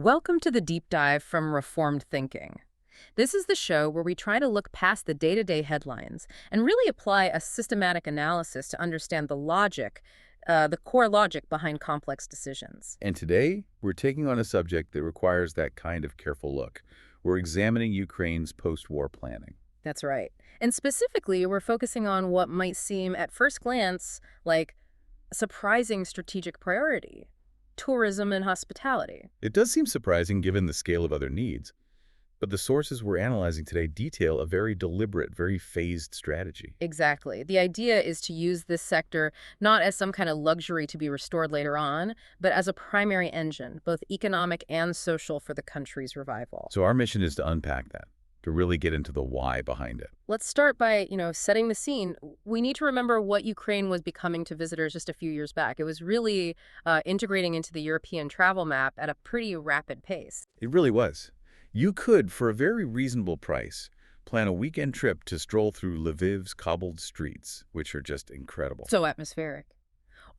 Welcome to the deep dive from Reformed Thinking. This is the show where we try to look past the day-to-day headlines and really apply a systematic analysis to understand the core logic behind complex decisions. And today, we're taking on a subject that requires that kind of careful look. We're examining Ukraine's post-war planning. That's right. And specifically, we're focusing on what might seem at first glance like a surprising strategic priority: tourism and hospitality. It does seem surprising given the scale of other needs, but the sources we're analyzing today detail a very deliberate, very phased strategy. Exactly. The idea is to use this sector not as some kind of luxury to be restored later on, but as a primary engine, both economic and social, for the country's revival. So our mission is to unpack that, to really get into the why behind it. Let's start by, setting the scene. We need to remember what Ukraine was becoming to visitors just a few years back. It was really integrating into the European travel map at a pretty rapid pace. It really was. You could, for a very reasonable price, plan a weekend trip to stroll through Lviv's cobbled streets, which are just incredible. So atmospheric.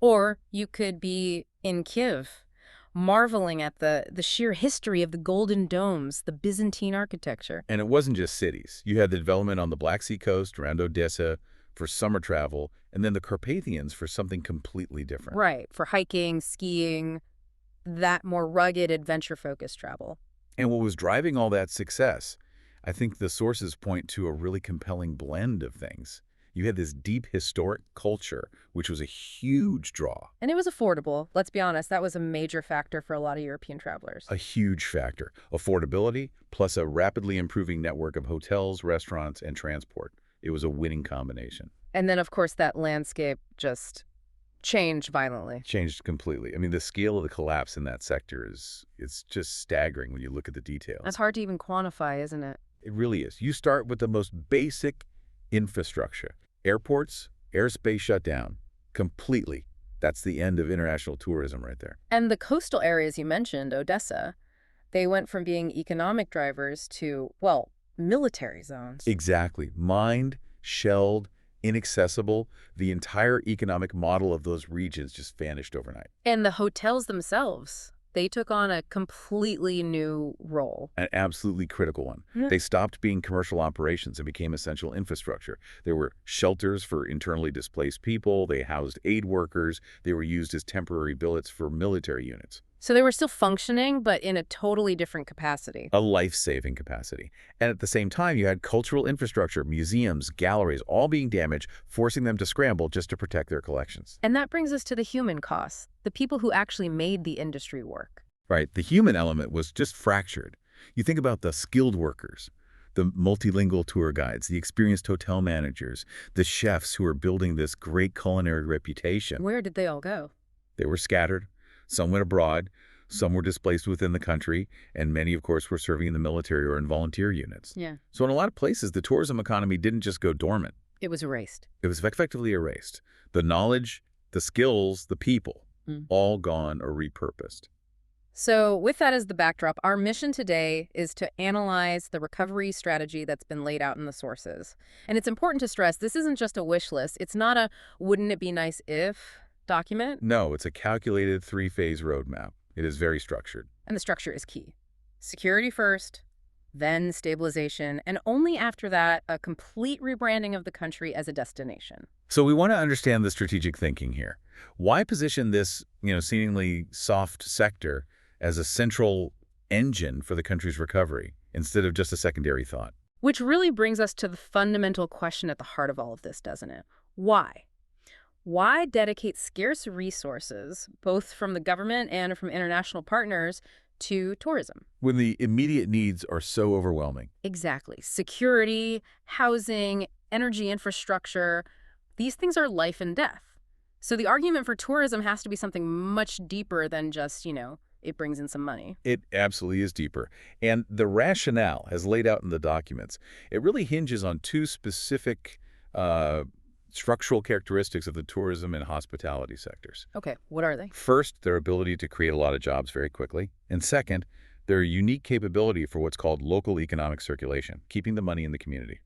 Or you could be in Kiev, marveling at the sheer history of the golden domes, the Byzantine architecture. And it wasn't just cities. You had the development on the Black Sea coast around Odessa for summer travel, and then the Carpathians for something completely different. Right, for hiking, skiing, that more rugged, adventure-focused travel. And what was driving all that success? I think the sources point to a really compelling blend of things. You had this deep historic culture, which was a huge draw. And it was affordable. Let's be honest, that was a major factor for a lot of European travelers. A huge factor. Affordability plus a rapidly improving network of hotels, restaurants, and transport. It was a winning combination. And then, of course, that landscape just changed violently. Changed completely. I mean, the scale of the collapse in that sector it's just staggering when you look at the details. That's hard to even quantify, isn't it? It really is. You start with the most basic infrastructure. Airports, airspace shut down completely. That's the end of international tourism right there. And the coastal areas you mentioned, Odessa, they went from being economic drivers to, well, military zones. Exactly. Mined, shelled, inaccessible. The entire economic model of those regions just vanished overnight. And the hotels themselves, they took on a completely new role. An absolutely critical one. They stopped being commercial operations and became essential infrastructure. There were shelters for internally displaced people. They housed aid workers. They were used as temporary billets for military units. So they were still functioning, but in a totally different capacity. A life-saving capacity. And at the same time, you had cultural infrastructure, museums, galleries, all being damaged, forcing them to scramble just to protect their collections. And that brings us to the human costs, the people who actually made the industry work. Right. The human element was just fractured. You think about the skilled workers, the multilingual tour guides, the experienced hotel managers, the chefs who were building this great culinary reputation. Where did they all go? They were scattered. Some went abroad, some were displaced within the country, and many, of course, were serving in the military or in volunteer units. Yeah. So in a lot of places, the tourism economy didn't just go dormant. It was erased. It was effectively erased. The knowledge, the skills, the people, all gone or repurposed. So with that as the backdrop, our mission today is to analyze the recovery strategy that's been laid out in the sources. And it's important to stress, this isn't just a wish list. It's not a wouldn't it be nice if document. No, it's a calculated three-phase roadmap. It is very structured. And the structure is key. Security first, then stabilization, and only after that, a complete rebranding of the country as a destination. So we want to understand the strategic thinking here. Why position this, seemingly soft sector as a central engine for the country's recovery instead of just a secondary thought? Which really brings us to the fundamental question at the heart of all of this, doesn't it? Why? Why dedicate scarce resources, both from the government and from international partners, to tourism? When the immediate needs are so overwhelming. Exactly. Security, housing, energy infrastructure, these things are life and death. So the argument for tourism has to be something much deeper than just, it brings in some money. It absolutely is deeper. And the rationale, as laid out in the documents, it really hinges on two specific structural characteristics of the tourism and hospitality sectors. Okay, what are they? First, their ability to create a lot of jobs very quickly. And second, their unique capability for what's called local economic circulation, keeping the money in the community.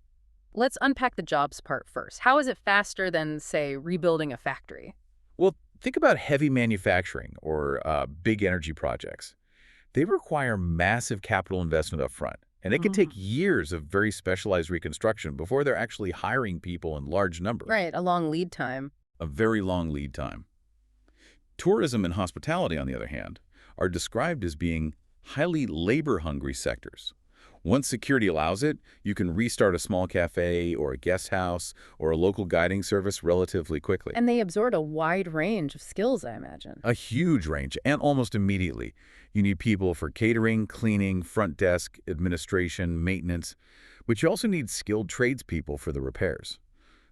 Let's unpack the jobs part first. How is it faster than, say, rebuilding a factory? Well, think about heavy manufacturing or big energy projects. They require massive capital investment up front, and it can take Mhm. years of very specialized reconstruction before they're actually hiring people in large numbers. Right, a long lead time. A very long lead time. Tourism and hospitality, on the other hand, are described as being highly labor-hungry sectors. Once security allows it, you can restart a small cafe or a guest house or a local guiding service relatively quickly. And they absorb a wide range of skills, I imagine. A huge range, and almost immediately. You need people for catering, cleaning, front desk, administration, maintenance, but you also need skilled tradespeople for the repairs.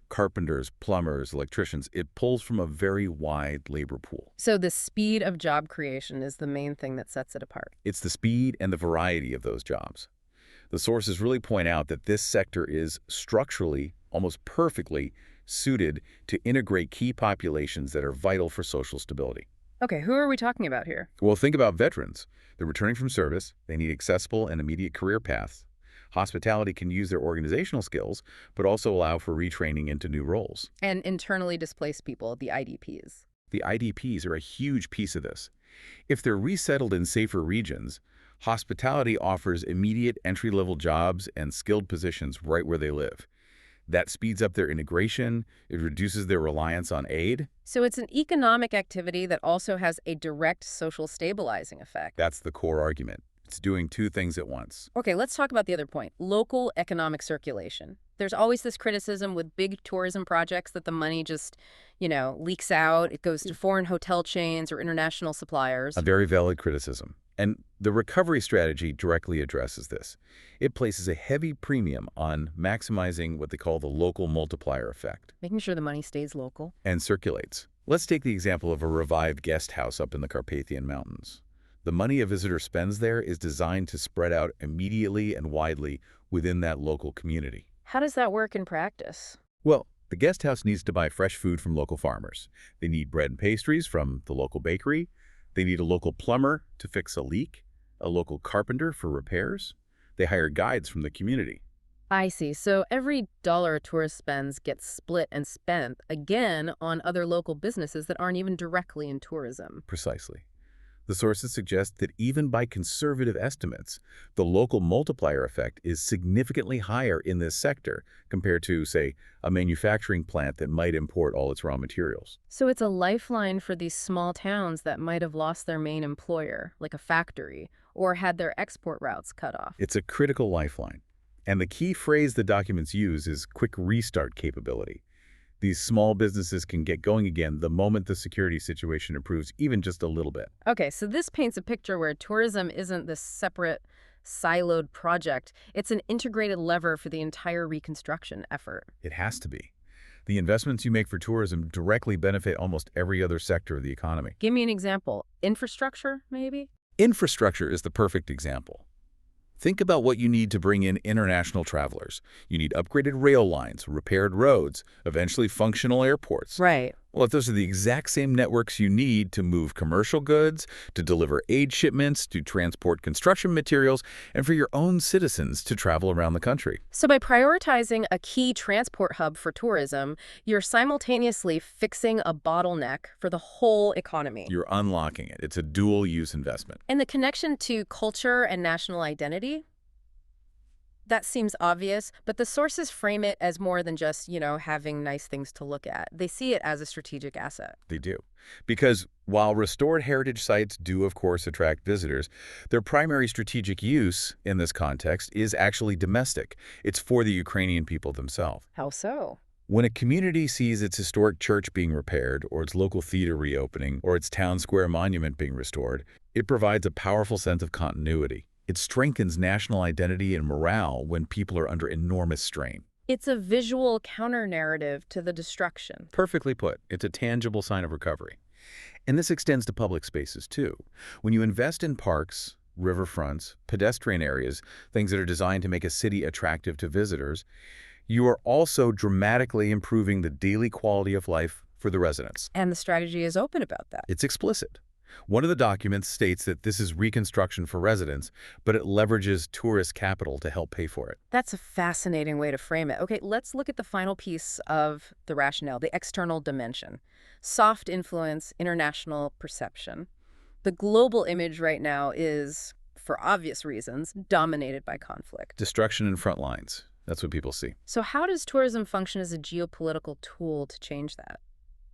Carpenters, plumbers, electricians. It pulls from a very wide labor pool. So the speed of job creation is the main thing that sets it apart. It's the speed and the variety of those jobs. The sources really point out that this sector is structurally, almost perfectly, suited to integrate key populations that are vital for social stability. Okay, who are we talking about here? Well, think about veterans. They're returning from service. They need accessible and immediate career paths. Hospitality can use their organizational skills, but also allow for retraining into new roles. And internally displaced people, the IDPs. The IDPs are a huge piece of this. If they're resettled in safer regions, hospitality offers immediate entry-level jobs and skilled positions right where they live. That speeds up their integration, it reduces their reliance on aid. So it's an economic activity that also has a direct social stabilizing effect. That's the core argument. It's doing two things at once. Okay, let's talk about the other point, local economic circulation. There's always this criticism with big tourism projects that the money just, leaks out. It goes to foreign hotel chains or international suppliers. A very valid criticism. And the recovery strategy directly addresses this. It places a heavy premium on maximizing what they call the local multiplier effect Making sure the money stays local. and circulates. Let's take the example of a revived guest house up in the Carpathian Mountains. The money a visitor spends there is designed to spread out immediately and widely within that local community. How does that work in practice? Well, the guest house needs to buy fresh food from local farmers. They need bread and pastries from the local bakery. They need a local plumber to fix a leak, a local carpenter for repairs. They hire guides from the community. I see. So every dollar a tourist spends gets split and spent again on other local businesses that aren't even directly in tourism. Precisely. The sources suggest that even by conservative estimates, the local multiplier effect is significantly higher in this sector compared to, say, a manufacturing plant that might import all its raw materials. So it's a lifeline for these small towns that might have lost their main employer, like a factory, or had their export routes cut off. It's a critical lifeline. And the key phrase the documents use is quick restart capability. These small businesses can get going again the moment the security situation improves even just a little bit. Okay, so this paints a picture where tourism isn't this separate, siloed project. It's an integrated lever for the entire reconstruction effort. It has to be. The investments you make for tourism directly benefit almost every other sector of the economy. Give me an example. Infrastructure, maybe? Infrastructure is the perfect example. Think about what you need to bring in international travelers. You need upgraded rail lines, repaired roads, eventually functional airports. Right. Well, if those are the exact same networks you need to move commercial goods, to deliver aid shipments, to transport construction materials, and for your own citizens to travel around the country. So by prioritizing a key transport hub for tourism, you're simultaneously fixing a bottleneck for the whole economy. You're unlocking it. It's a dual-use investment. And the connection to culture and national identity? That seems obvious, but the sources frame it as more than just, having nice things to look at. They see it as a strategic asset. They do. Because while restored heritage sites do, of course, attract visitors, their primary strategic use in this context is actually domestic. It's for the Ukrainian people themselves. How so? When a community sees its historic church being repaired, or its local theater reopening, or its town square monument being restored, it provides a powerful sense of continuity. It strengthens national identity and morale when people are under enormous strain. It's a visual counter-narrative to the destruction. Perfectly put. It's a tangible sign of recovery. And this extends to public spaces, too. When you invest in parks, riverfronts, pedestrian areas, things that are designed to make a city attractive to visitors, you are also dramatically improving the daily quality of life for the residents. And the strategy is open about that. It's explicit. One of the documents states that this is reconstruction for residents, but it leverages tourist capital to help pay for it. That's a fascinating way to frame it. Okay, let's look at the final piece of the rationale, the external dimension. Soft influence, international perception. The global image right now is, for obvious reasons, dominated by conflict. Destruction in front lines. That's what people see. So how does tourism function as a geopolitical tool to change that?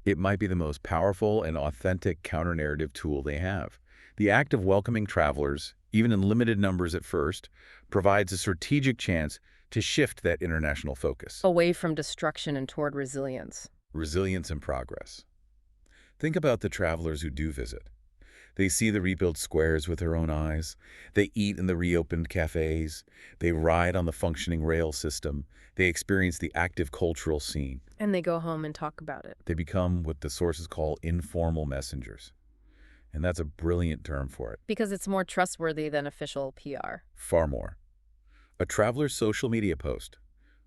It might be the most powerful and authentic counter-narrative tool they have. The act of welcoming travelers, even in limited numbers at first, provides a strategic chance to shift that international focus. Away from destruction and toward resilience. Resilience and progress. Think about the travelers who do visit. They see the rebuilt squares with their own eyes. They eat in the reopened cafes. They ride on the functioning rail system. They experience the active cultural scene. And they go home and talk about it. They become what the sources call informal messengers. And that's a brilliant term for it. Because it's more trustworthy than official PR. Far more. A traveler's social media post,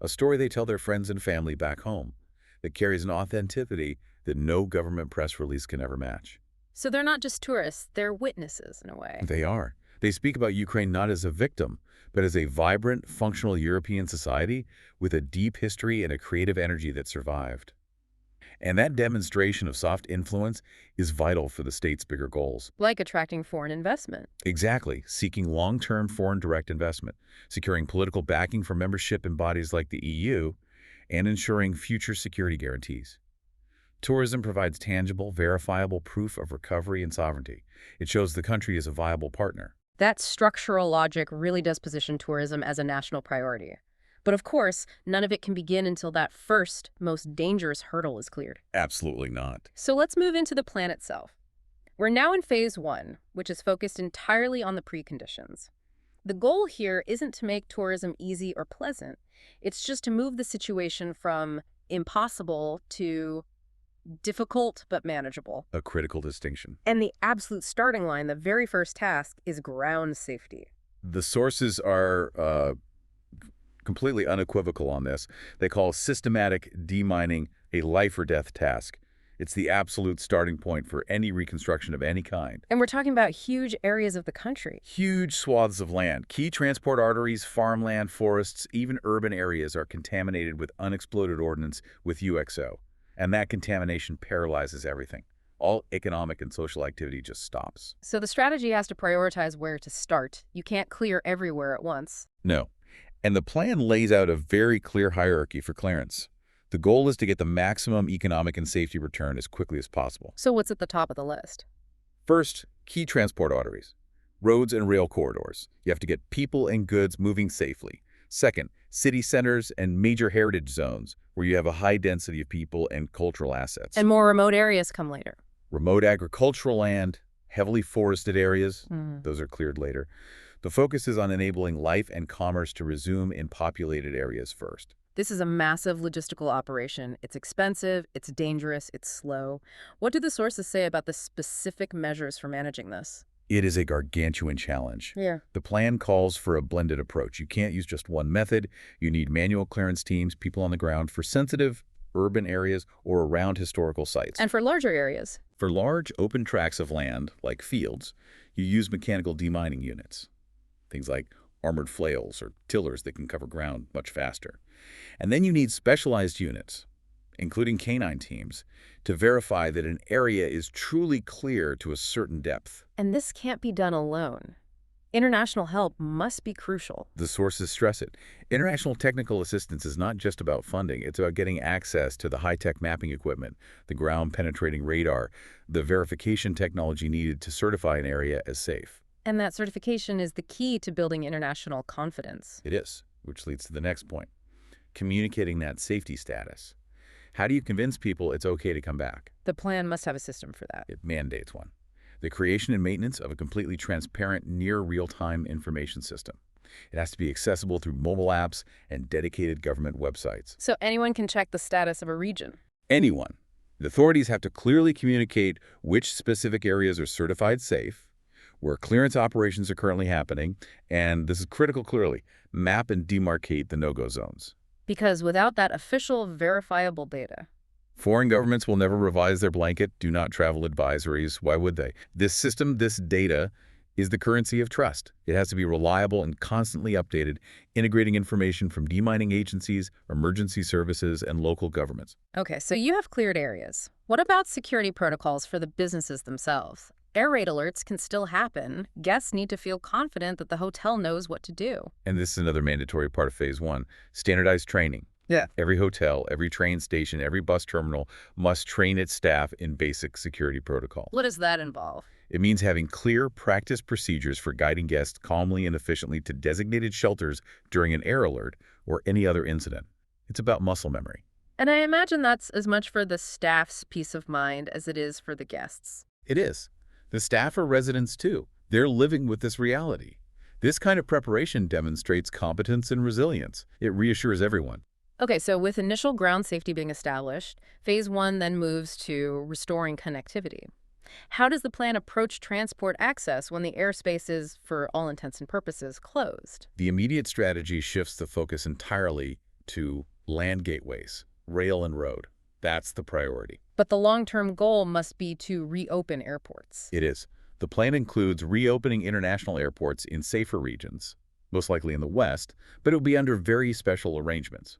a story they tell their friends and family back home, that carries an authenticity that no government press release can ever match. So they're not just tourists, they're witnesses in a way. They are. They speak about Ukraine not as a victim, but as a vibrant, functional European society with a deep history and a creative energy that survived. And that demonstration of soft influence is vital for the state's bigger goals. Like attracting foreign investment. Exactly, seeking long-term foreign direct investment, securing political backing for membership in bodies like the EU, and ensuring future security guarantees. Tourism provides tangible, verifiable proof of recovery and sovereignty. It shows the country is a viable partner. That structural logic really does position tourism as a national priority. But of course, none of it can begin until that first, most dangerous hurdle is cleared. Absolutely not. So let's move into the plan itself. We're now in phase 1, which is focused entirely on the preconditions. The goal here isn't to make tourism easy or pleasant. It's just to move the situation from impossible to difficult but manageable. A critical distinction. And the absolute starting line, the very first task, is ground safety. The sources are completely unequivocal on this. They call systematic demining a life or death task. It's the absolute starting point for any reconstruction of any kind. And we're talking about huge areas of the country. Huge swaths of land. Key transport arteries, farmland, forests, even urban areas are contaminated with unexploded ordnance with UXO. And that contamination paralyzes everything. All economic and social activity just stops. So the strategy has to prioritize where to start. You can't clear everywhere at once. No. And the plan lays out a very clear hierarchy for clearance. The goal is to get the maximum economic and safety return as quickly as possible. So what's at the top of the list? First, key transport arteries. Roads and rail corridors. You have to get people and goods moving safely. Second, city centers and major heritage zones where you have a high density of people and cultural assets. And more remote areas come later. Remote agricultural land, heavily forested areas, those are cleared later. The focus is on enabling life and commerce to resume in populated areas first. This is a massive logistical operation. It's expensive, it's dangerous, it's slow. What do the sources say about the specific measures for managing this? It is a gargantuan challenge. Yeah. The plan calls for a blended approach. You can't use just one method. You need manual clearance teams, people on the ground for sensitive urban areas or around historical sites. And for larger areas? For large open tracts of land, like fields, you use mechanical demining units. Things like armored flails or tillers that can cover ground much faster. And then you need specialized units, including canine teams, to verify that an area is truly clear to a certain depth. And this can't be done alone. International help must be crucial. The sources stress it. International technical assistance is not just about funding. It's about getting access to the high-tech mapping equipment, the ground-penetrating radar, the verification technology needed to certify an area as safe. And that certification is the key to building international confidence. It is, which leads to the next point. Communicating that safety status. How do you convince people it's okay to come back? The plan must have a system for that. It mandates one. The creation and maintenance of a completely transparent, near real-time information system. It has to be accessible through mobile apps and dedicated government websites. So anyone can check the status of a region. Anyone. The authorities have to clearly communicate which specific areas are certified safe, where clearance operations are currently happening, and this is critical clearly, map and demarcate the no-go zones. Because without that official, verifiable data, foreign governments will never revise their blanket do not travel advisories. Why would they? This system, this data, is the currency of trust. It has to be reliable and constantly updated, integrating information from demining agencies, emergency services, and local governments. Okay, so you have cleared areas. What about security protocols for the businesses themselves? Air raid alerts can still happen. Guests need to feel confident that the hotel knows what to do. And this is another mandatory part of Phase 1, standardized training. Yeah. Every hotel, every train station, every bus terminal must train its staff in basic security protocols. What does that involve? It means having clear practice procedures for guiding guests calmly and efficiently to designated shelters during an air alert or any other incident. It's about muscle memory. And I imagine that's as much for the staff's peace of mind as it is for the guests. It is. The staff are residents too. They're living with this reality. This kind of preparation demonstrates competence and resilience. It reassures everyone. Okay, so with initial ground safety being established, phase 1 then moves to restoring connectivity. How does the plan approach transport access when the airspace is, for all intents and purposes, closed? The immediate strategy shifts the focus entirely to land gateways, rail and road. That's the priority. But the long-term goal must be to reopen airports. It is. The plan includes reopening international airports in safer regions, most likely in the West, but it will be under very special arrangements.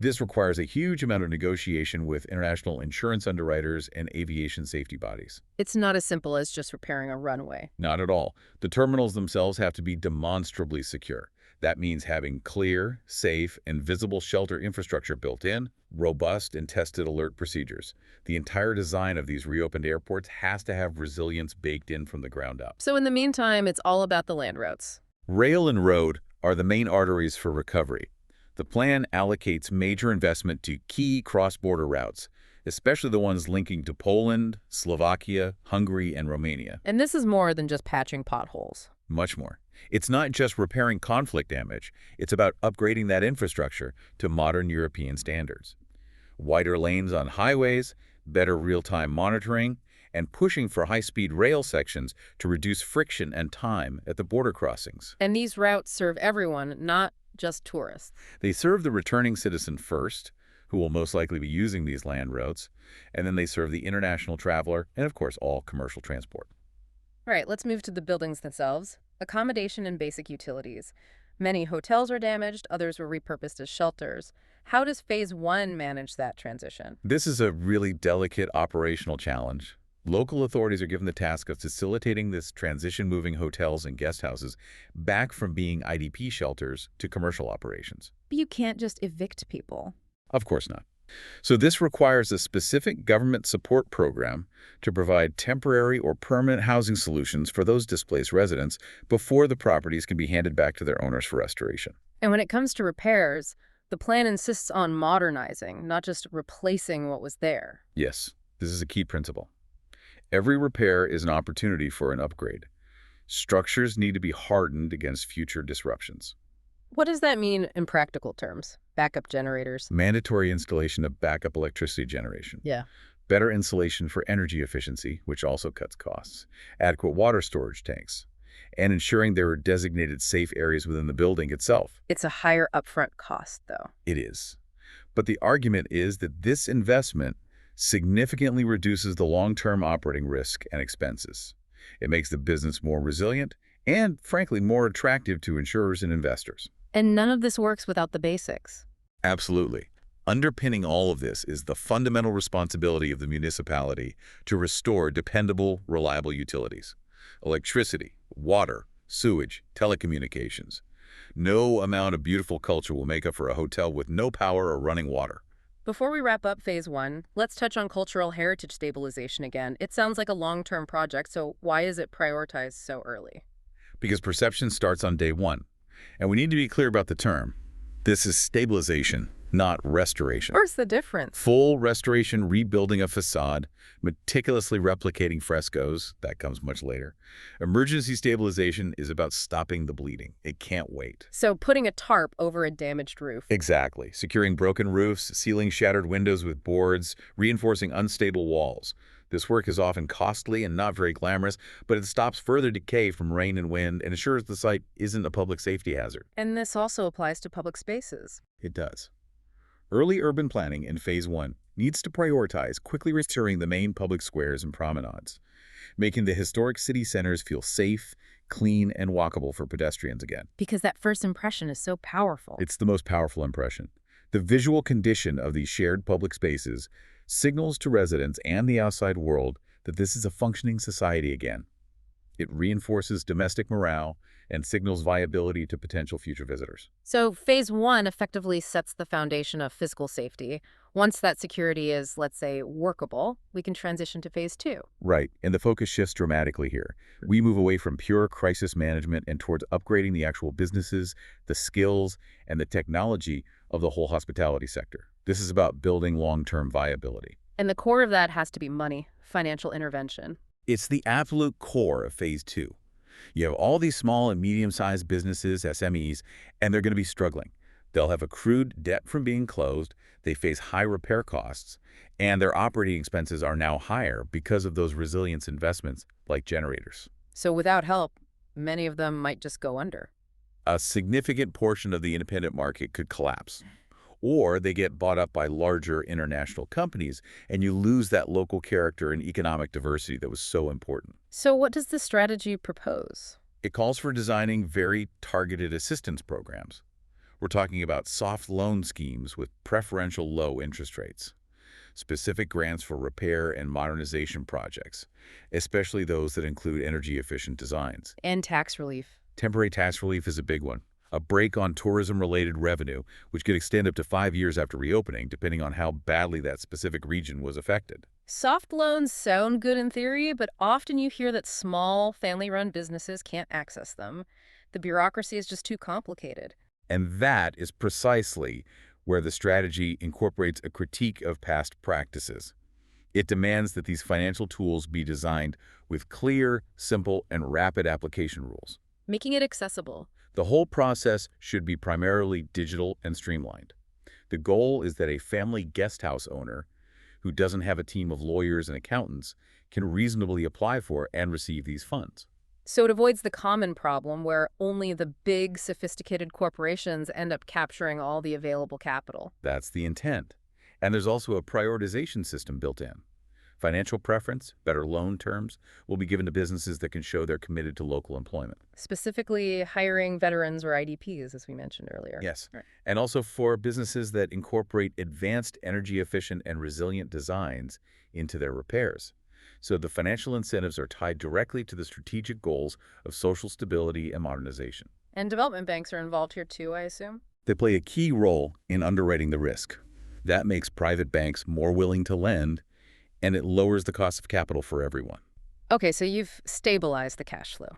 This requires a huge amount of negotiation with international insurance underwriters and aviation safety bodies. It's not as simple as just repairing a runway. Not at all. The terminals themselves have to be demonstrably secure. That means having clear, safe, and visible shelter infrastructure built in, robust and tested alert procedures. The entire design of these reopened airports has to have resilience baked in from the ground up. So in the meantime, it's all about the land routes. Rail and road are the main arteries for recovery. The plan allocates major investment to key cross-border routes, especially the ones linking to Poland, Slovakia, Hungary, and Romania. And this is more than just patching potholes. Much more. It's not just repairing conflict damage. It's about upgrading that infrastructure to modern European standards. Wider lanes on highways, better real-time monitoring, and pushing for high-speed rail sections to reduce friction and time at the border crossings. And these routes serve everyone, not just tourists. They serve the returning citizen first, who will most likely be using these land routes, and then they serve the international traveler and, of course, all commercial transport. All right, let's move to the buildings themselves. Accommodation and basic utilities. Many hotels are damaged, others were repurposed as shelters. How does phase 1 manage that transition? This is a really delicate operational challenge. Local authorities are given the task of facilitating this transition, moving hotels and guest houses back from being IDP shelters to commercial operations. But you can't just evict people. Of course not. So this requires a specific government support program to provide temporary or permanent housing solutions for those displaced residents before the properties can be handed back to their owners for restoration. And when it comes to repairs, the plan insists on modernizing, not just replacing what was there. Yes, this is a key principle. Every repair is an opportunity for an upgrade. Structures need to be hardened against future disruptions. What does that mean in practical terms? Backup generators? Mandatory installation of backup electricity generation. Yeah. Better insulation for energy efficiency, which also cuts costs. Adequate water storage tanks. And ensuring there are designated safe areas within the building itself. It's a higher upfront cost, though. It is. But the argument is that this investment significantly reduces the long-term operating risk and expenses. It makes the business more resilient and, frankly, more attractive to insurers and investors. And none of this works without the basics. Absolutely. Underpinning all of this is the fundamental responsibility of the municipality to restore dependable, reliable utilities. Electricity, water, sewage, telecommunications. No amount of beautiful culture will make up for a hotel with no power or running water. Before we wrap up phase 1, let's touch on cultural heritage stabilization again. It sounds like a long-term project, so why is it prioritized so early? Because perception starts on day one. And we need to be clear about the term. This is stabilization, not restoration. Where's the difference? Full restoration, rebuilding a facade, meticulously replicating frescoes, that comes much later. Emergency stabilization is about stopping the bleeding. It can't wait. So putting a tarp over a damaged roof. Exactly. Securing broken roofs, sealing shattered windows with boards, reinforcing unstable walls. This work is often costly and not very glamorous, but it stops further decay from rain and wind and ensures the site isn't a public safety hazard. And this also applies to public spaces. It does. Early urban planning in phase 1 needs to prioritize quickly restoring the main public squares and promenades, making the historic city centers feel safe, clean, and walkable for pedestrians again. Because that first impression is so powerful. It's the most powerful impression. The visual condition of these shared public spaces signals to residents and the outside world that this is a functioning society again. It reinforces domestic morale and signals viability to potential future visitors. So phase one effectively sets the foundation of physical safety. Once that security is, let's say, workable, we can transition to phase two. Right, and the focus shifts dramatically here. We move away from pure crisis management and towards upgrading the actual businesses, the skills, and the technology of the whole hospitality sector. This is about building long-term viability. And the core of that has to be money, financial intervention. It's the absolute core of phase two. You have all these small and medium-sized businesses, SMEs, and they're going to be struggling. They'll have accrued debt from being closed, they face high repair costs, and their operating expenses are now higher because of those resilience investments like generators. So without help, many of them might just go under. A significant portion of the independent market could collapse. Or they get bought up by larger international companies, and you lose that local character and economic diversity that was so important. So what does this strategy propose? It calls for designing very targeted assistance programs. We're talking about soft loan schemes with preferential low interest rates, specific grants for repair and modernization projects, especially those that include energy-efficient designs. And tax relief. Temporary tax relief is a big one. A break on tourism-related revenue, which could extend up to 5 years after reopening, depending on how badly that specific region was affected. Soft loans sound good in theory, but often you hear that small, family-run businesses can't access them. The bureaucracy is just too complicated. And that is precisely where the strategy incorporates a critique of past practices. It demands that these financial tools be designed with clear, simple, and rapid application rules. Making it accessible. The whole process should be primarily digital and streamlined. The goal is that a family guest house owner who doesn't have a team of lawyers and accountants can reasonably apply for and receive these funds. So it avoids the common problem where only the big, sophisticated corporations end up capturing all the available capital. That's the intent. And there's also a prioritization system built in. Financial preference, better loan terms, will be given to businesses that can show they're committed to local employment. Specifically hiring veterans or IDPs, as we mentioned earlier. Yes, Right. and also for businesses that incorporate advanced energy-efficient and resilient designs into their repairs. So the financial incentives are tied directly to the strategic goals of social stability and modernization. And development banks are involved here too, I assume? They play a key role in underwriting the risk. That makes private banks more willing to lend, and it lowers the cost of capital for everyone. Okay, so you've stabilized the cash flow.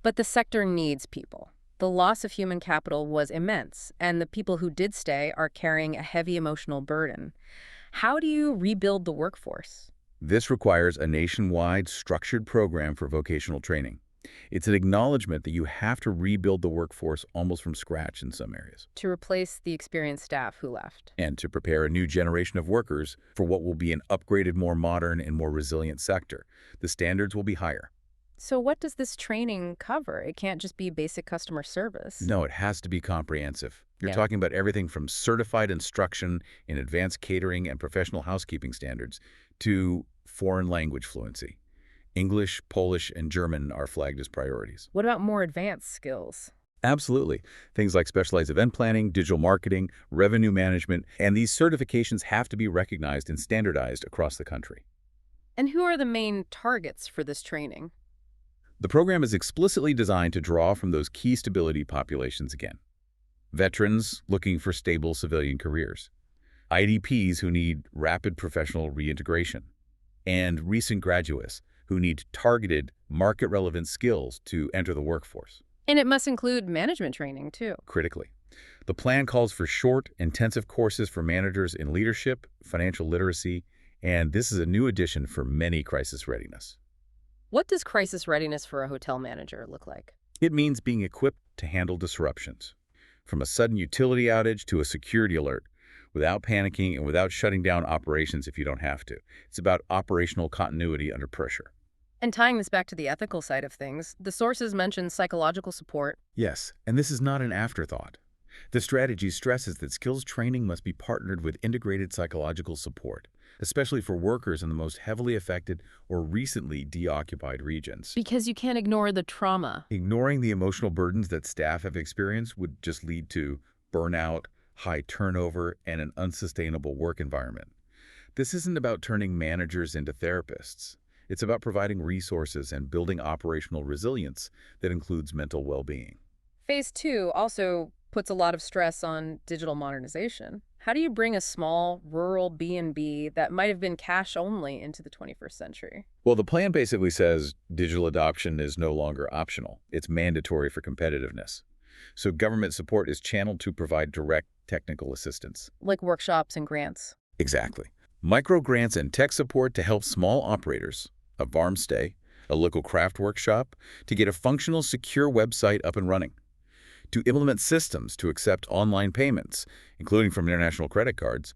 But the sector needs people. The loss of human capital was immense, and the people who did stay are carrying a heavy emotional burden. How do you rebuild the workforce? This requires a nationwide, structured program for vocational training. It's an acknowledgement that you have to rebuild the workforce almost from scratch in some areas, To replace the experienced staff who left. and to prepare a new generation of workers for what will be an upgraded, more modern, and more resilient sector. The standards will be higher. So what does this training cover? It can't just be basic customer service. No, it has to be comprehensive. You're Yeah. talking about everything from certified instruction in advanced catering and professional housekeeping standards to foreign language fluency. English, Polish, and German are flagged as priorities. What about more advanced skills? Absolutely. Things like specialized event planning, digital marketing, revenue management, and these certifications have to be recognized and standardized across the country. And who are the main targets for this training? The program is explicitly designed to draw from those key stability populations again. Veterans looking for stable civilian careers, IDPs who need rapid professional reintegration, and recent graduates who need targeted, market-relevant skills to enter the workforce. And it must include management training, too. Critically, the plan calls for short, intensive courses for managers in leadership, financial literacy, and this is a new addition for many crisis readiness. What does crisis readiness for a hotel manager look like? It means being equipped to handle disruptions, from a sudden utility outage to a security alert, without panicking and without shutting down operations if you don't have to. It's about operational continuity under pressure. And tying this back to the ethical side of things, the sources mention psychological support. Yes, and this is not an afterthought. The strategy stresses that skills training must be partnered with integrated psychological support, especially for workers in the most heavily affected or recently deoccupied regions. Because you can't ignore the trauma. Ignoring the emotional burdens that staff have experienced would just lead to burnout, high turnover, and an unsustainable work environment. This isn't about turning managers into therapists. It's about providing resources and building operational resilience that includes mental well-being. Phase 2 also puts a lot of stress on digital modernization. How do you bring a small, rural B&B that might have been cash only into the 21st century? Well, the plan basically says digital adoption is no longer optional. It's mandatory for competitiveness. So government support is channeled to provide direct technical assistance. Like workshops and grants. Exactly. Micro grants and tech support to help small operators, a farm stay, a local craft workshop, to get a functional, secure website up and running, to implement systems to accept online payments, including from international credit cards,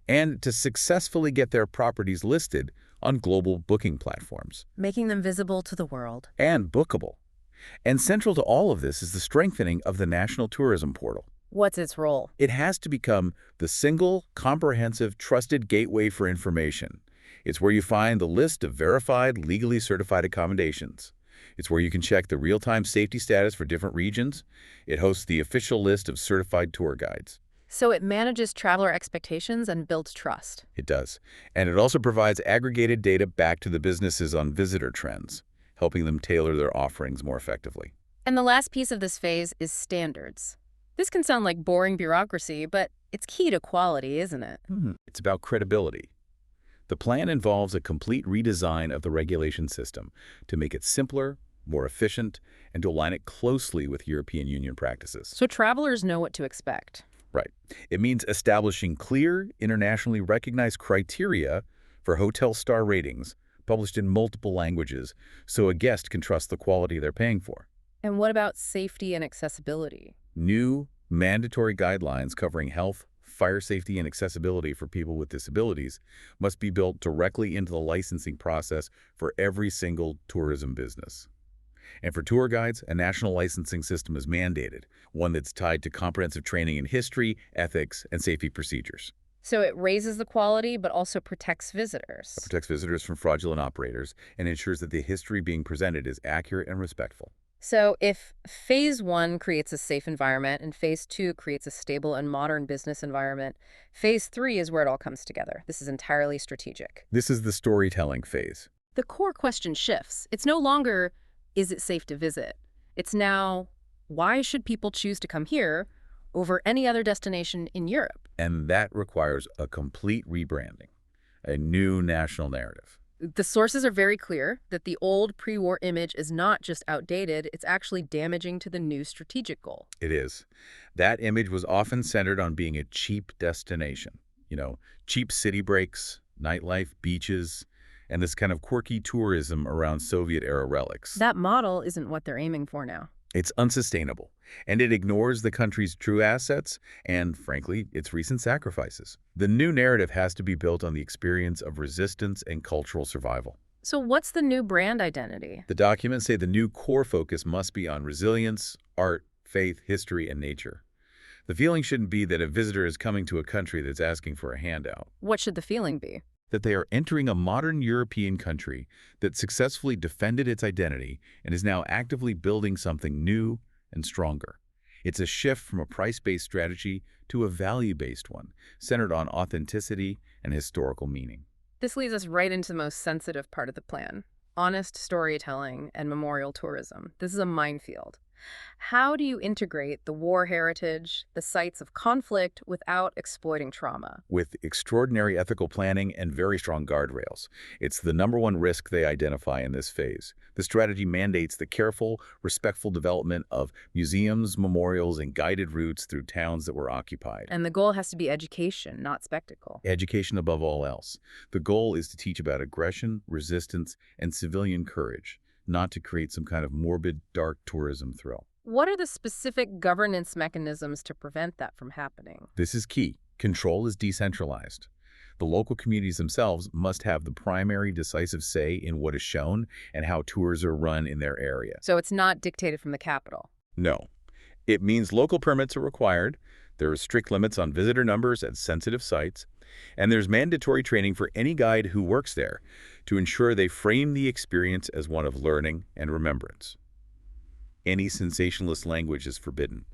and to successfully get their properties listed on global booking platforms. Making them visible to the world. And bookable. And central to all of this is the strengthening of the National Tourism Portal. What's its role? It has to become the single, comprehensive, trusted gateway for information. It's where you find the list of verified, legally certified accommodations. It's where you can check the real-time safety status for different regions. It hosts the official list of certified tour guides. So it manages traveler expectations and builds trust. It does. And it also provides aggregated data back to the businesses on visitor trends, helping them tailor their offerings more effectively. And the last piece of this phase is standards. This can sound like boring bureaucracy, but it's key to quality, isn't it? It's about credibility. The plan involves a complete redesign of the regulation system to make it simpler, more efficient, and to align it closely with European Union practices. So travelers know what to expect. Right. It means establishing clear, internationally recognized criteria for hotel star ratings published in multiple languages so a guest can trust the quality they're paying for. And what about safety and accessibility? New, mandatory guidelines covering health, fire safety, and accessibility for people with disabilities must be built directly into the licensing process for every single tourism business. And for tour guides, a national licensing system is mandated, one that's tied to comprehensive training in history, ethics, and safety procedures. So it raises the quality, but also protects visitors. It protects visitors from fraudulent operators and ensures that the history being presented is accurate and respectful. So if phase 1 creates a safe environment and phase 2 creates a stable and modern business environment, phase 3 is where it all comes together. This is entirely strategic. This is the storytelling phase. The core question shifts. It's no longer, is it safe to visit? It's now, why should people choose to come here over any other destination in Europe? And that requires a complete rebranding, a new national narrative. The sources are very clear that the old pre-war image is not just outdated, it's actually damaging to the new strategic goal. It is. That image was often centered on being a cheap destination. Cheap city breaks, nightlife, beaches, and this kind of quirky tourism around Soviet-era relics. That model isn't what they're aiming for now. It's unsustainable, and it ignores the country's true assets and, frankly, its recent sacrifices. The new narrative has to be built on the experience of resistance and cultural survival. So what's the new brand identity? The documents say the new core focus must be on resilience, art, faith, history, and nature. The feeling shouldn't be that a visitor is coming to a country that's asking for a handout. What should the feeling be? That they are entering a modern European country that successfully defended its identity and is now actively building something new and stronger. It's a shift from a price-based strategy to a value-based one, centered on authenticity and historical meaning. This leads us right into the most sensitive part of the plan: honest storytelling and memorial tourism. This is a minefield. How do you integrate the war heritage, the sites of conflict, without exploiting trauma? With extraordinary ethical planning and very strong guardrails. It's the #1 risk they identify in this phase. The strategy mandates the careful, respectful development of museums, memorials, and guided routes through towns that were occupied. And the goal has to be education, not spectacle. Education above all else. The goal is to teach about aggression, resistance, and civilian courage, not to create some kind of morbid, dark tourism thrill. What are the specific governance mechanisms to prevent that from happening? This is key. Control is decentralized. The local communities themselves must have the primary decisive say in what is shown and how tours are run in their area. So it's not dictated from the capital. No. It means local permits are required, there are strict limits on visitor numbers at sensitive sites, and there's mandatory training for any guide who works there to ensure they frame the experience as one of learning and remembrance. Any sensationalist language is forbidden.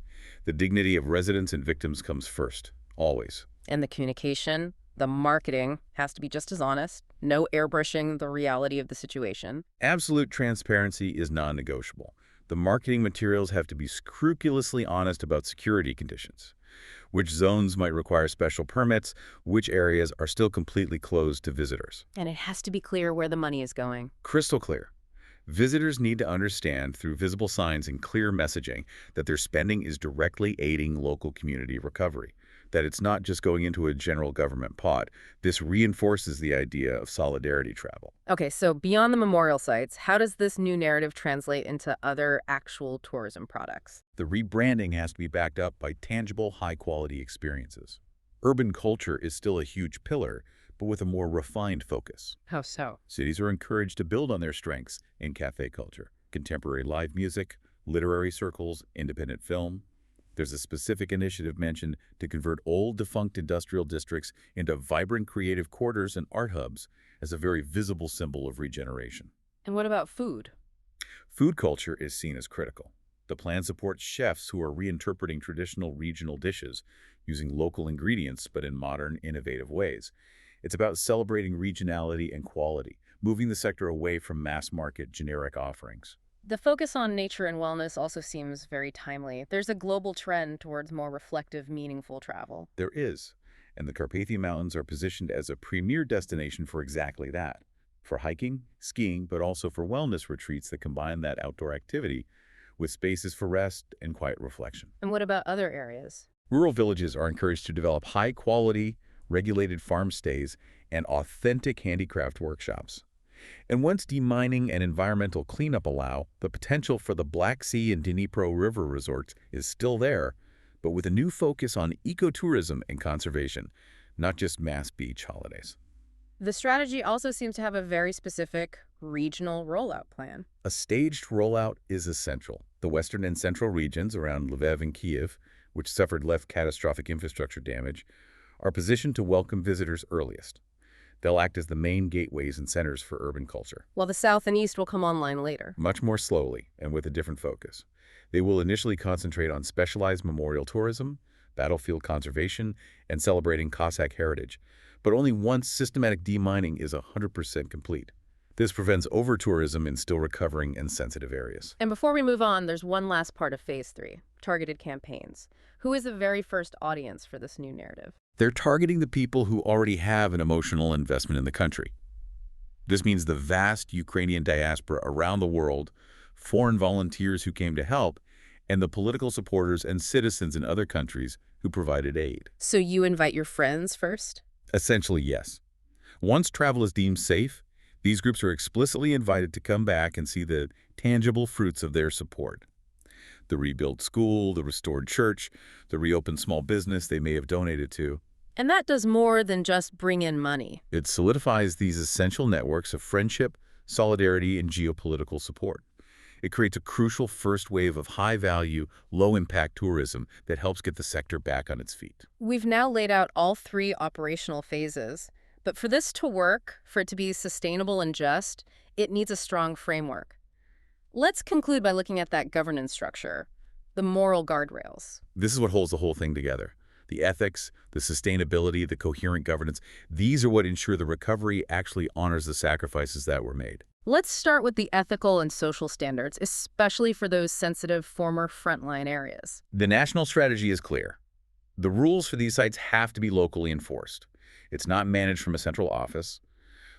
The dignity of residents and victims comes first, always. And the communication? The marketing has to be just as honest, no airbrushing the reality of the situation. Absolute transparency is non-negotiable. The marketing materials have to be scrupulously honest about security conditions, which zones might require special permits, which areas are still completely closed to visitors. And it has to be clear where the money is going. Crystal clear. Visitors need to understand through visible signs and clear messaging that their spending is directly aiding local community recovery, that it's not just going into a general government pot. This reinforces the idea of solidarity travel. Okay, so beyond the memorial sites, how does this new narrative translate into other actual tourism products? The rebranding has to be backed up by tangible, high-quality experiences. Urban culture is still a huge pillar, but with a more refined focus. How so? Cities are encouraged to build on their strengths in cafe culture, contemporary live music, literary circles, independent film. There's a specific initiative mentioned to convert old defunct industrial districts into vibrant creative quarters and art hubs as a very visible symbol of regeneration. And what about food? Food culture is seen as critical. The plan supports chefs who are reinterpreting traditional regional dishes using local ingredients but in modern, innovative ways. It's about celebrating regionality and quality, moving the sector away from mass-market generic offerings. The focus on nature and wellness also seems very timely. There's a global trend towards more reflective, meaningful travel. There is, and the Carpathian Mountains are positioned as a premier destination for exactly that. For hiking, skiing, but also for wellness retreats that combine that outdoor activity with spaces for rest and quiet reflection. And what about other areas? Rural villages are encouraged to develop high-quality, regulated farm stays and authentic handicraft workshops. And once demining and environmental cleanup allow, the potential for the Black Sea and Dnipro River resorts is still there, but with a new focus on ecotourism and conservation, not just mass beach holidays. The strategy also seems to have a very specific regional rollout plan. A staged rollout is essential. The western and central regions around Lviv and Kiev, which suffered less catastrophic infrastructure damage, are positioned to welcome visitors earliest. They'll act as the main gateways and centers for urban culture. While the south and east will come online later. Much more slowly and with a different focus. They will initially concentrate on specialized memorial tourism, battlefield conservation, and celebrating Cossack heritage, but only once systematic demining is 100% complete. This prevents over-tourism in still recovering and sensitive areas. And before we move on, there's one last part of Phase 3, targeted campaigns. Who is the very first audience for this new narrative? They're targeting the people who already have an emotional investment in the country. This means the vast Ukrainian diaspora around the world, foreign volunteers who came to help, and the political supporters and citizens in other countries who provided aid. So you invite your friends first? Essentially, yes. Once travel is deemed safe, these groups are explicitly invited to come back and see the tangible fruits of their support. The rebuilt school, the restored church, the reopened small business they may have donated to. And that does more than just bring in money. It solidifies these essential networks of friendship, solidarity, and geopolitical support. It creates a crucial first wave of high-value, low-impact tourism that helps get the sector back on its feet. We've now laid out all 3 operational phases. But for this to work, for it to be sustainable and just, it needs a strong framework. Let's conclude by looking at that governance structure, the moral guardrails. This is what holds the whole thing together. The ethics, the sustainability, the coherent governance, these are what ensure the recovery actually honors the sacrifices that were made. Let's start with the ethical and social standards, especially for those sensitive former frontline areas. The national strategy is clear. The rules for these sites have to be locally enforced. It's not managed from a central office.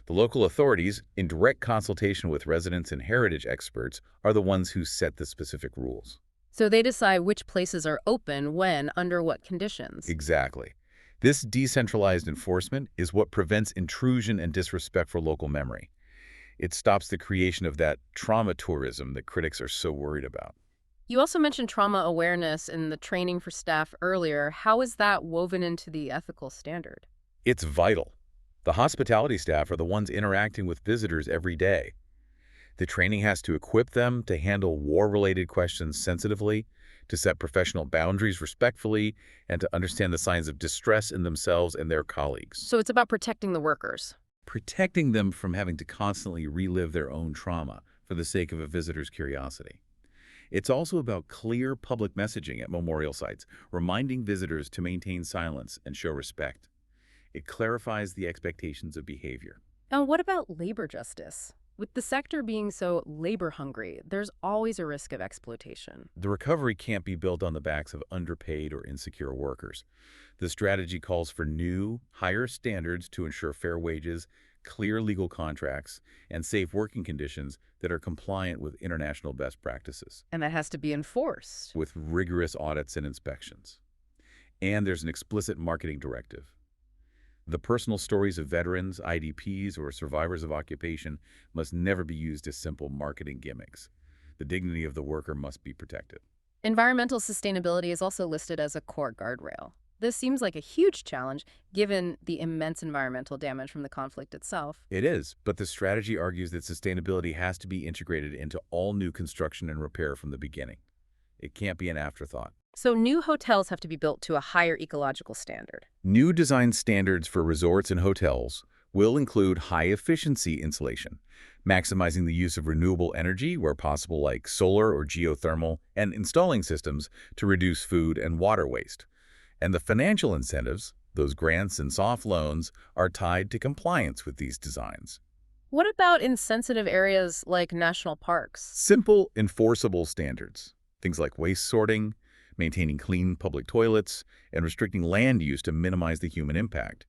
The local authorities, in direct consultation with residents and heritage experts, are the ones who set the specific rules. So they decide which places are open, when, under what conditions. Exactly. This decentralized enforcement is what prevents intrusion and disrespect for local memory. It stops the creation of that trauma tourism that critics are so worried about. You also mentioned trauma awareness and the training for staff earlier. How is that woven into the ethical standard? It's vital. The hospitality staff are the ones interacting with visitors every day. The training has to equip them to handle war-related questions sensitively, to set professional boundaries respectfully, and to understand the signs of distress in themselves and their colleagues. So it's about protecting the workers. Protecting them from having to constantly relive their own trauma for the sake of a visitor's curiosity. It's also about clear public messaging at memorial sites, reminding visitors to maintain silence and show respect. It clarifies the expectations of behavior. And what about labor justice? With the sector being so labor hungry, there's always a risk of exploitation. The recovery can't be built on the backs of underpaid or insecure workers. The strategy calls for new, higher standards to ensure fair wages, clear legal contracts, and safe working conditions that are compliant with international best practices, And that has to be enforced. with rigorous audits and inspections. And there's an explicit marketing directive. The personal stories of veterans, IDPs, or survivors of occupation must never be used as simple marketing gimmicks. The dignity of the worker must be protected. Environmental sustainability is also listed as a core guardrail. This seems like a huge challenge given the immense environmental damage from the conflict itself. It is, but the strategy argues that sustainability has to be integrated into all new construction and repair from the beginning. It can't be an afterthought. So new hotels have to be built to a higher ecological standard. New design standards for resorts and hotels will include high-efficiency insulation, maximizing the use of renewable energy where possible like solar or geothermal, and installing systems to reduce food and water waste. And the financial incentives, those grants and soft loans, are tied to compliance with these designs. What about in sensitive areas like national parks? Simple, enforceable standards, things like waste sorting, maintaining clean public toilets, and restricting land use to minimize the human impact.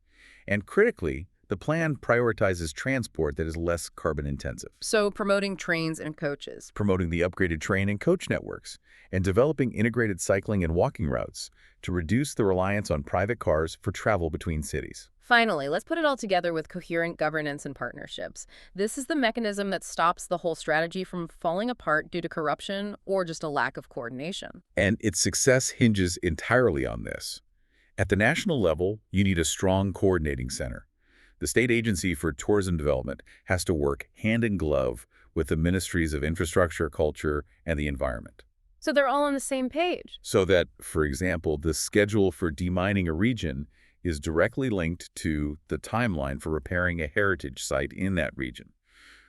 And critically, the plan prioritizes transport that is less carbon intensive, So promoting trains and coaches. promoting the upgraded train and coach networks, and developing integrated cycling and walking routes to reduce the reliance on private cars for travel between cities. Finally, let's put it all together with coherent governance and partnerships. This is the mechanism that stops the whole strategy from falling apart due to corruption or just a lack of coordination. And its success hinges entirely on this. At the national level, you need a strong coordinating center. The State Agency for Tourism Development has to work hand in glove with the Ministries of Infrastructure, Culture, and the Environment. So they're all on the same page. So that, for example, the schedule for demining a region is directly linked to the timeline for repairing a heritage site in that region,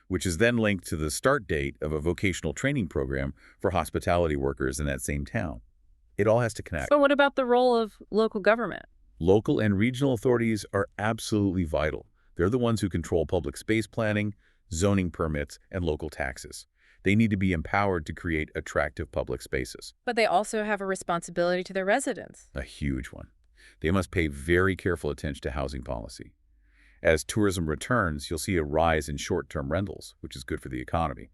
which is then linked to the start date of a vocational training program for hospitality workers in that same town. It all has to connect. So what about the role of local government? Local and regional authorities are absolutely vital. They're the ones who control public space planning, zoning permits, and local taxes. They need to be empowered to create attractive public spaces. But they also have a responsibility to their residents. A huge one. They must pay very careful attention to housing policy. As tourism returns, you'll see a rise in short-term rentals, which is good for the economy.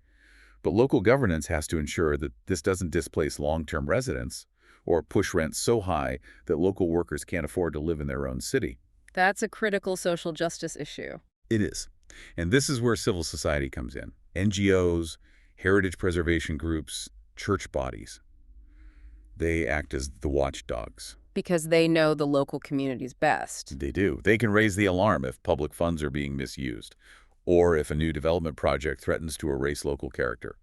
But local governance has to ensure that this doesn't displace long-term residents or push rents so high that local workers can't afford to live in their own city. That's a critical social justice issue. It is. And this is where civil society comes in. NGOs, heritage preservation groups, church bodies. They act as the watchdogs. Because they know the local communities best. They do. They can raise the alarm if public funds are being misused, or if a new development project threatens to erase local character.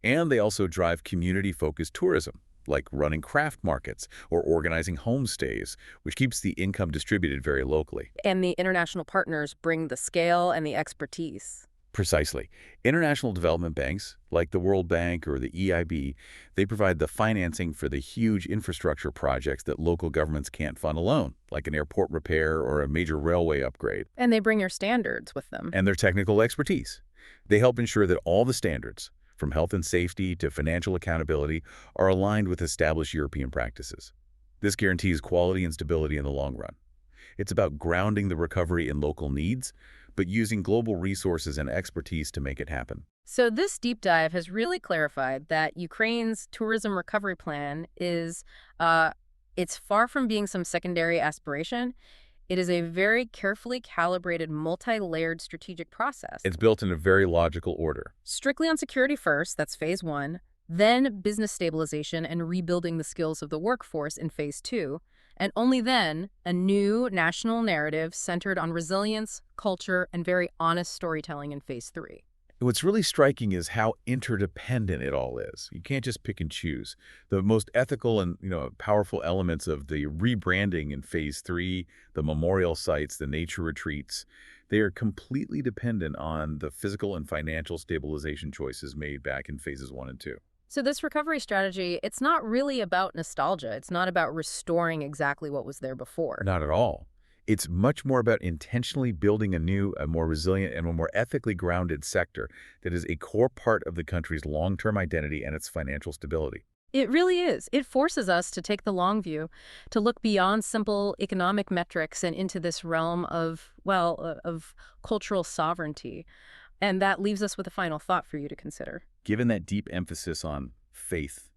And they also drive community-focused tourism, like running craft markets or organizing homestays, which keeps the income distributed very locally. And the international partners bring the scale and the expertise. Precisely. International development banks, like the World Bank or the EIB, they provide the financing for the huge infrastructure projects that local governments can't fund alone, like an airport repair or a major railway upgrade. And they bring your standards with them. And their technical expertise. They help ensure that all the standards, from health and safety to financial accountability, are aligned with established European practices. This guarantees quality and stability in the long run. It's about grounding the recovery in local needs, but using global resources and expertise to make it happen. So this deep dive has really clarified that Ukraine's tourism recovery plan is, it's far from being some secondary aspiration. It is a very carefully calibrated, multi-layered strategic process. It's built in a very logical order. Strictly on security first, that's phase 1, then business stabilization and rebuilding the skills of the workforce in phase 2, and only then a new national narrative centered on resilience, culture, and very honest storytelling in phase 3. What's really striking is how interdependent it all is. You can't just pick and choose. The most ethical and powerful elements of the rebranding in phase 3, the memorial sites, the nature retreats, they are completely dependent on the physical and financial stabilization choices made back in phases 1 and 2. So this recovery strategy, it's not really about nostalgia. It's not about restoring exactly what was there before. Not at all. It's much more about intentionally building a new, a more resilient, and a more ethically grounded sector that is a core part of the country's long-term identity and its financial stability. It really is. It forces us to take the long view, to look beyond simple economic metrics and into this realm of, of cultural sovereignty. And that leaves us with a final thought for you to consider. Given that deep emphasis on faith,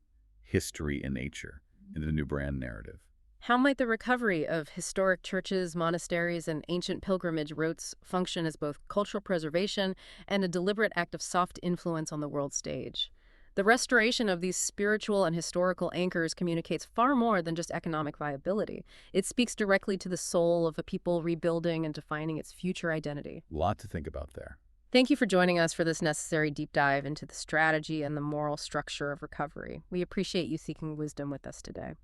history, and nature in the new brand narrative. How might the recovery of historic churches, monasteries, and ancient pilgrimage routes function as both cultural preservation and a deliberate act of soft influence on the world stage? The restoration of these spiritual and historical anchors communicates far more than just economic viability. It speaks directly to the soul of a people rebuilding and defining its future identity. Lot to think about there. Thank you for joining us for this necessary deep dive into the strategy and the moral structure of recovery. We appreciate you seeking wisdom with us today.